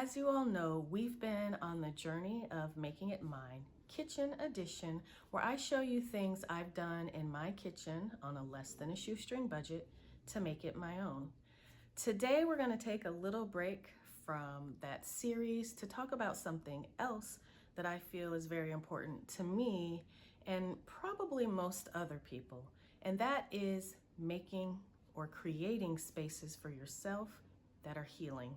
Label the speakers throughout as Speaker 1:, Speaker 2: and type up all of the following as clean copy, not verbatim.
Speaker 1: As you all know, we've been on the journey of making it mine, kitchen edition, where I show you things I've done in my kitchen on a less than a shoestring budget to make it my own. Today, we're going to take a little break from that series to talk about something else that I feel is very important to me and probably most other people, and that is making or creating spaces for yourself that are healing.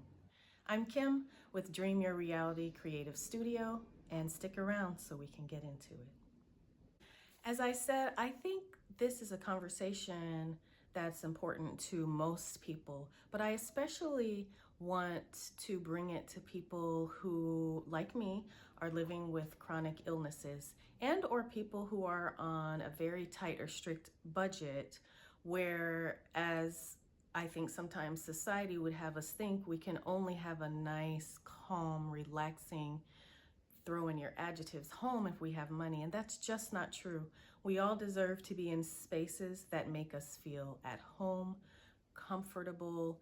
Speaker 1: I'm Kim with Dream Your Reality Creative Studio, and stick around so we can get into it. As I said, I think this is a conversation that's important to most people, but I especially want to bring it to people who, like me, are living with chronic illnesses and or people who are on a very tight or strict budget, whereas I think sometimes society would have us think we can only have a nice, calm, relaxing, throw in your adjectives home if we have money, and that's just not true. We all deserve to be in spaces that make us feel at home, comfortable,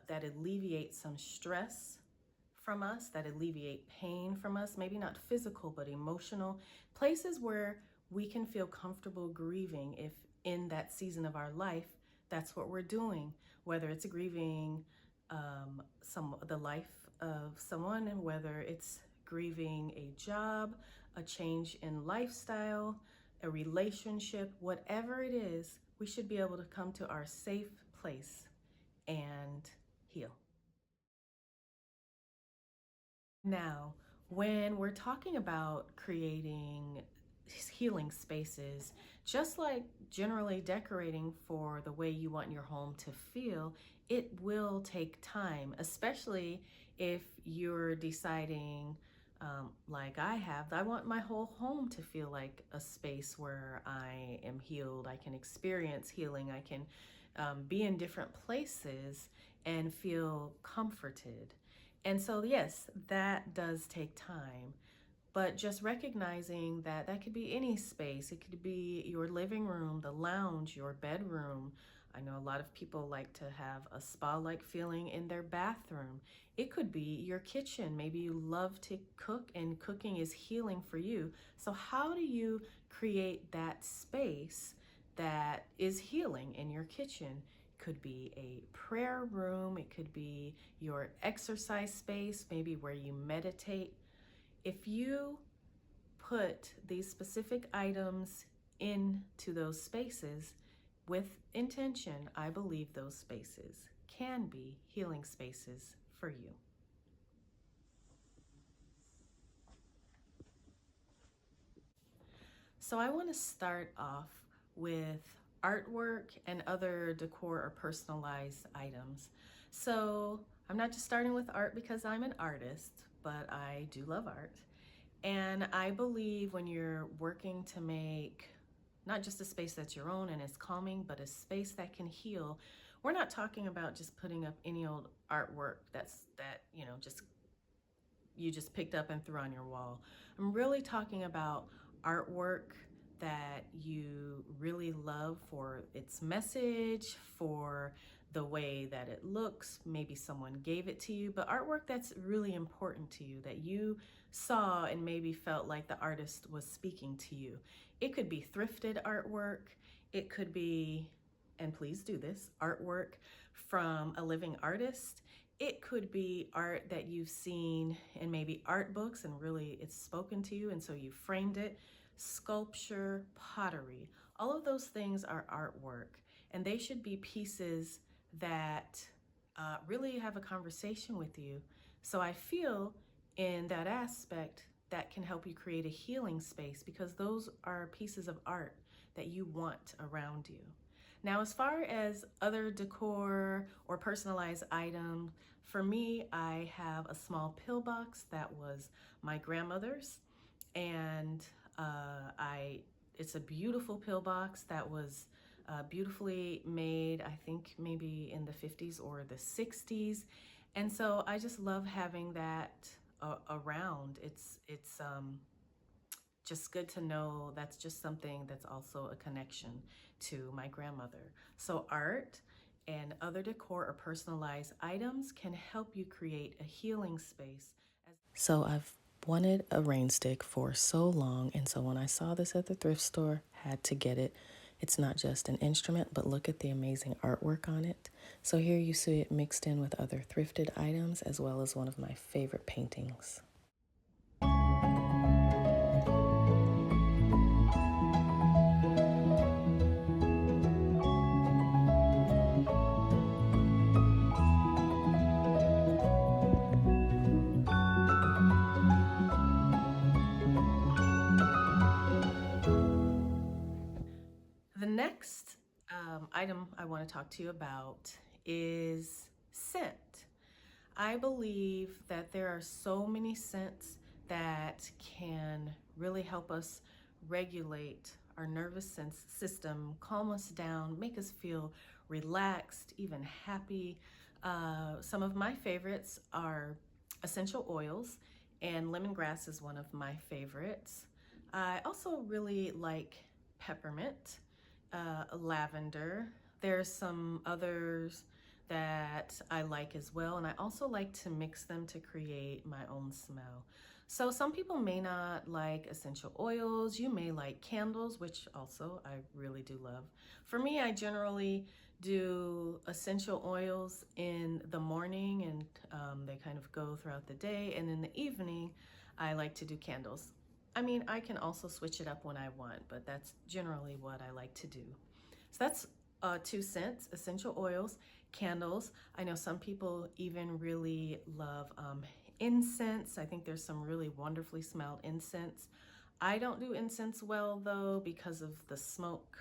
Speaker 1: that alleviate some stress from us, that alleviate pain from us, maybe not physical, but emotional. Places where we can feel comfortable grieving if in that season of our life, that's what we're doing, whether it's grieving the life of someone, and whether it's grieving a job, a change in lifestyle, a relationship, whatever it is, we should be able to come to our safe place and heal. Now, when we're talking about creating healing spaces, just like generally decorating for the way you want your home to feel, it will take time, especially if you're deciding, like I have, I want my whole home to feel like a space where I am healed. I can experience healing. I can be in different places and feel comforted. And so, yes, that does take time, but just recognizing that that could be any space. It could be your living room, the lounge, your bedroom. I know a lot of people like to have a spa-like feeling in their bathroom. It could be your kitchen. Maybe you love to cook and cooking is healing for you. So how do you create that space that is healing in your kitchen? Could be a prayer room, it could be your exercise space, maybe where you meditate. If you put these specific items into those spaces with intention, I believe those spaces can be healing spaces for you. So I want to start off with artwork and other decor or personalized items. So I'm not just starting with art because I'm an artist, but I do love art. And I believe when you're working to make not just a space that's your own and is calming, but a space that can heal, we're not talking about just putting up any old artwork that just you just picked up and threw on your wall. I'm really talking about artwork that you really love for its message, for the way that it looks. Maybe someone gave it to you, but artwork that's really important to you, that you saw and maybe felt like the artist was speaking to you. It could be thrifted artwork. It could be, and please do this, artwork from a living artist. It could be art that you've seen in maybe art books and really it's spoken to you and so you framed it. Sculpture, pottery, all of those things are artwork, and they should be pieces that really have a conversation with you. So I feel in that aspect that can help you create a healing space because those are pieces of art that you want around you. Now, as far as other decor or personalized items, for me, I have a small pill box that was my grandmother's, and it's a beautiful pill box that was beautifully made, I think maybe in the 50s or the 60s. And so I just love having that around. It's just good to know that's just something that's also a connection to my grandmother. So art, and other decor or personalized items can help you create a healing space. So I've wanted a rain stick for so long, and so when I saw this at the thrift store, had to get it. It's not just an instrument, but look at the amazing artwork on it. So here you see it mixed in with other thrifted items, as well as one of my favorite paintings. The next item I want to talk to you about is scent. I believe that there are so many scents that can really help us regulate our nervous system, calm us down, make us feel relaxed, even happy. Some of my favorites are essential oils, and lemongrass is one of my favorites. I also really like peppermint, lavender. There's some others that I like as well, and I also like to mix them to create my own smell. So some people may not like essential oils. You may like candles, which also I really do love. For me, I generally do essential oils in the morning, and they kind of go throughout the day, and in the evening I like to do candles. I mean, I can also switch it up when I want, but that's generally what I like to do. So that's 2 scents: essential oils, candles. I know some people even really love incense. I think there's some really wonderfully smelled incense. I don't do incense well though because of the smoke.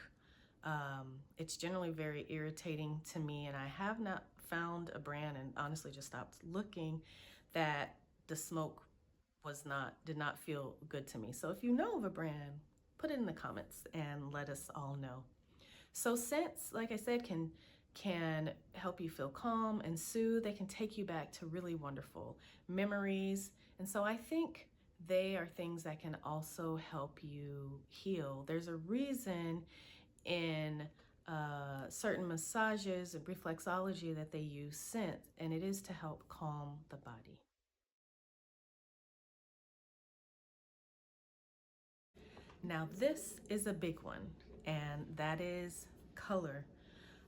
Speaker 1: It's generally very irritating to me, and I have not found a brand, and honestly just stopped looking, that the smoke did not feel good to me. So if you know of a brand, put it in the comments and let us all know. So scents, like I said, can help you feel calm and soothe. They can take you back to really wonderful memories. And so I think they are things that can also help you heal. There's a reason in certain massages and reflexology that they use scent, and it is to help calm the body. Now, this is a big one, and that is color.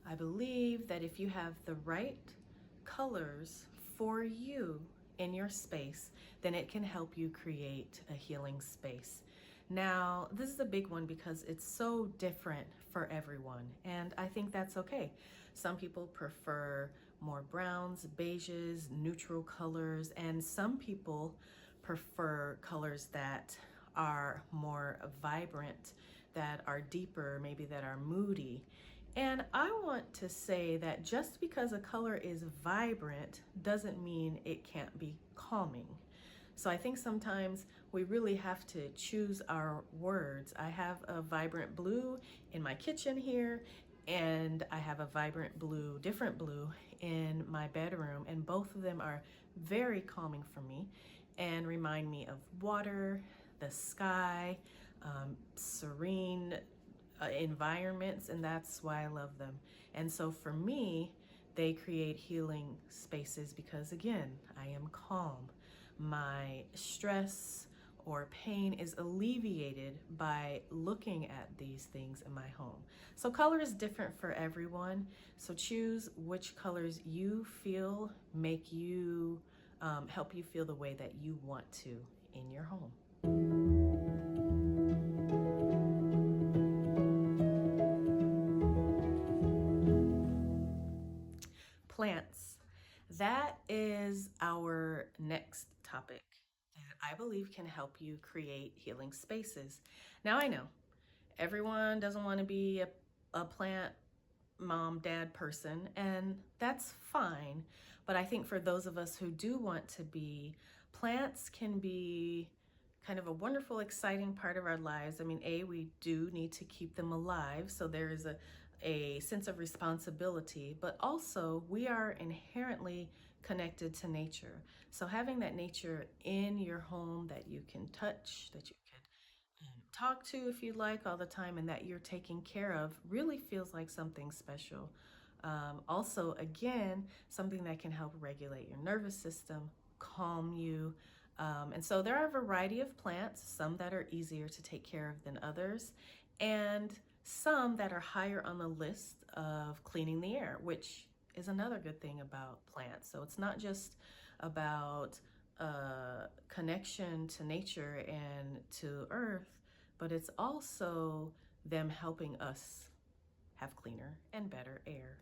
Speaker 1: I believe that if you have the right colors for you in your space, then it can help you create a healing space. Now, this is a big one because it's so different for everyone, and I think that's okay. Some people prefer more browns, beiges, neutral colors, and some people prefer colors that are more vibrant, that are deeper, maybe that are moody. And I want to say that just because a color is vibrant doesn't mean it can't be calming. So I think sometimes we really have to choose our words. I have a vibrant blue in my kitchen here, and I have a vibrant blue, different blue, in my bedroom, and both of them are very calming for me and remind me of water, the sky, serene environments, and that's why I love them. And so for me, they create healing spaces because, again, I am calm. My stress or pain is alleviated by looking at these things in my home. So color is different for everyone. So choose which colors you feel make you help you feel the way that you want to in your home. Plants. That is our next topic that I believe can help you create healing spaces. Now, I know everyone doesn't want to be a plant mom, dad person, and that's fine. But I think for those of us who do want to be, plants can be kind of a wonderful, exciting part of our lives. I mean, we do need to keep them alive, so there is a sense of responsibility, but also we are inherently connected to nature. So having that nature in your home that you can touch, that you can talk to if you like all the time, and that you're taking care of really feels like something special. Also, again, something that can help regulate your nervous system, calm you. And so there are a variety of plants, some that are easier to take care of than others, and some that are higher on the list of cleaning the air, which is another good thing about plants. So it's not just about connection to nature and to earth, but it's also them helping us have cleaner and better air.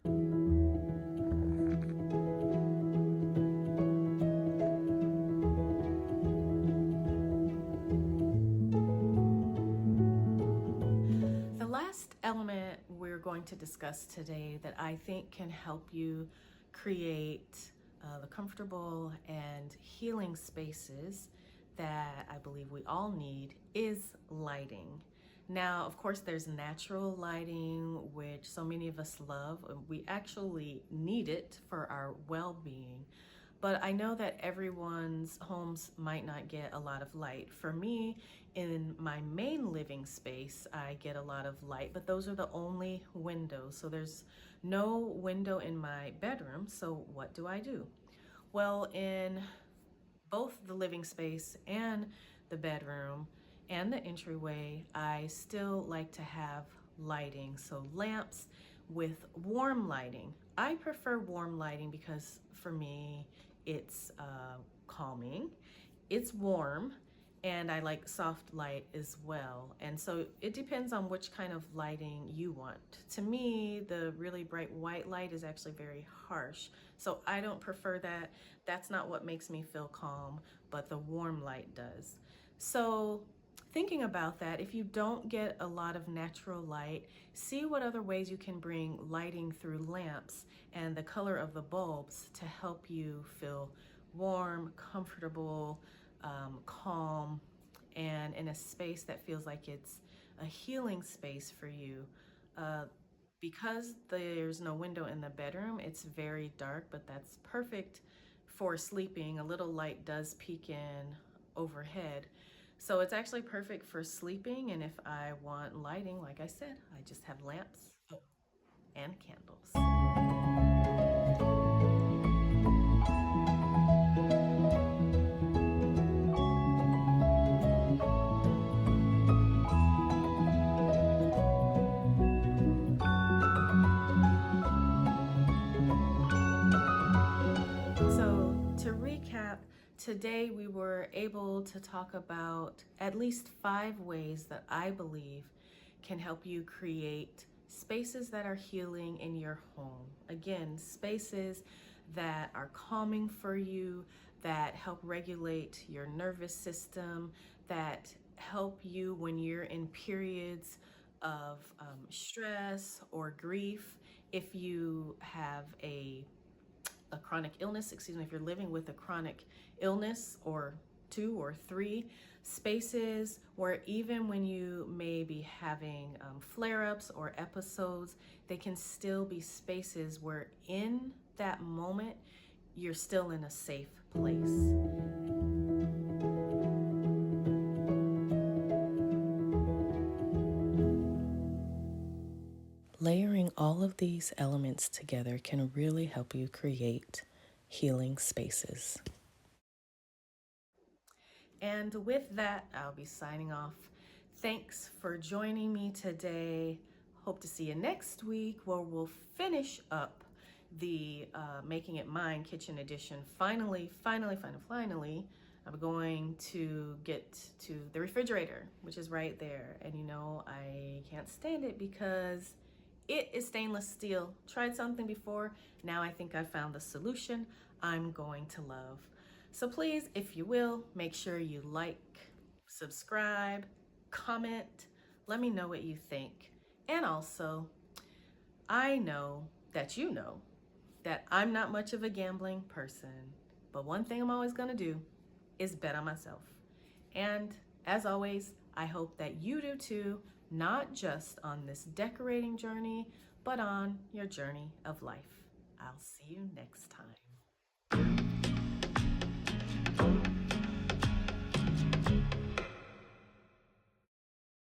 Speaker 1: The last element we're going to discuss today that I think can help you create the comfortable and healing spaces that I believe we all need is lighting. Now, of course, there's natural lighting, which so many of us love. We actually need it for our well-being. But I know that everyone's homes might not get a lot of light. For me, in my main living space, I get a lot of light, but those are the only windows. So there's no window in my bedroom. So what do I do? Well, in both the living space and the bedroom and the entryway, I still like to have lighting. So lamps with warm lighting. I prefer warm lighting because for me, it's calming, it's warm, and I like soft light as well. And so it depends on which kind of lighting you want. To me, the really bright white light is actually very harsh. So I don't prefer that. That's not what makes me feel calm, but the warm light does. So thinking about that, if you don't get a lot of natural light, see what other ways you can bring lighting through lamps and the color of the bulbs to help you feel warm, comfortable, calm, and in a space that feels like it's a healing space for you. Because there's no window in the bedroom, it's very dark, but that's perfect for sleeping. A little light does peek in overhead. So it's actually perfect for sleeping, and if I want lighting, like I said, I just have lamps and candles. So to recap, today we were able to talk about at least 5 ways that I believe can help you create spaces that are healing in your home. Again, spaces that are calming for you, that help regulate your nervous system, that help you when you're in periods of stress or grief. If you have a chronic illness, if you're living with a chronic illness, or 2 or 3 spaces where even when you may be having flare-ups or episodes, they can still be spaces where in that moment you're still in a safe place. Layering all of these elements together can really help you create healing spaces. And with that, I'll be signing off. Thanks for joining me today. Hope to see you next week where we'll finish up the Making It Mine Kitchen Edition. Finally, I'm going to get to the refrigerator, which is right there. And you know, I can't stand it because it is stainless steel. Tried something before. Now I think I found the solution I'm going to love. So please, if you will, make sure you like, subscribe, comment, let me know what you think. And also, I know that you know that I'm not much of a gambling person, but one thing I'm always gonna do is bet on myself. And as always, I hope that you do too, not just on this decorating journey, but on your journey of life. I'll see you next time.